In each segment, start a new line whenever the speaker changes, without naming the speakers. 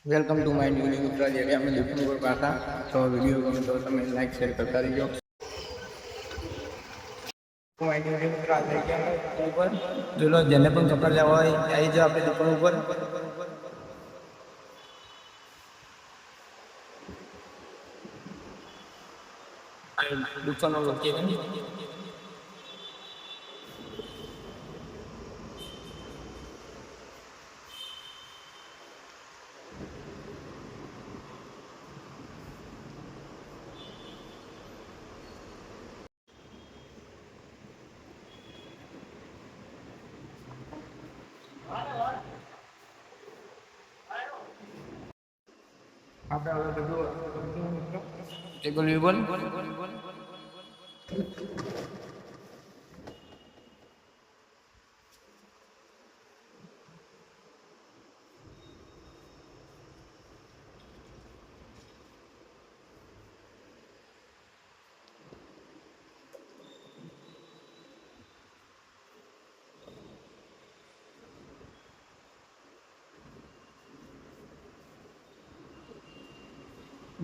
Welcome to my new મિત્ર. જ્યારે અમે દુકાન ઉપર પાછા તો વિડીયો ગમે તો તમે લાઈક શેર કરતા રહીજો. માય ન્યૂ મિત્ર આજે ગયા ઉપર જો જેને પણ કપડા લેવા હોય આવી જાઓ આપણે દુકાન ઉપર. દુકાનનો લોકેશન આપણે હવે બધું ટેબલ વેબલ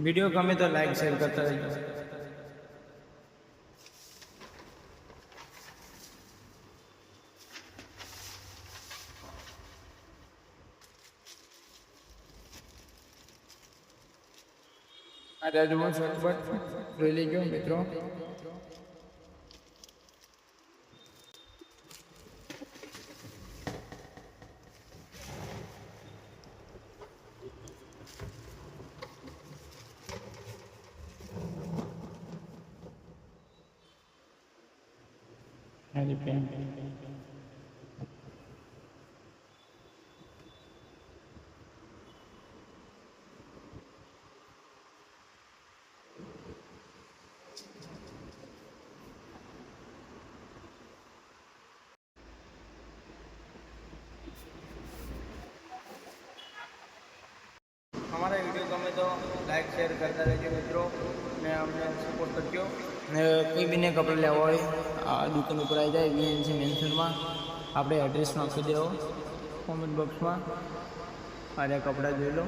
વિડીયો ગમે તો લાઈક શેર કરતા રહેજો. આ રાજમાં શોર્ટકટ જોઈ લેજો મિત્રો. Ada pen. हमारा वीडियो गमे तो लाइक शेयर करता रहिए मित्रों ने अમને સપોર્ટ કરજો. ને કોઈ બીને કપડાં લેવા હોય આ દુકાન ઉપર આવી જાય વીએનસી મેન્શનમાં આપણે એડ્રેસ નાખી દેવો કોમેન્ટ બોક્સમાં. આ કપડાં જોઈ લો.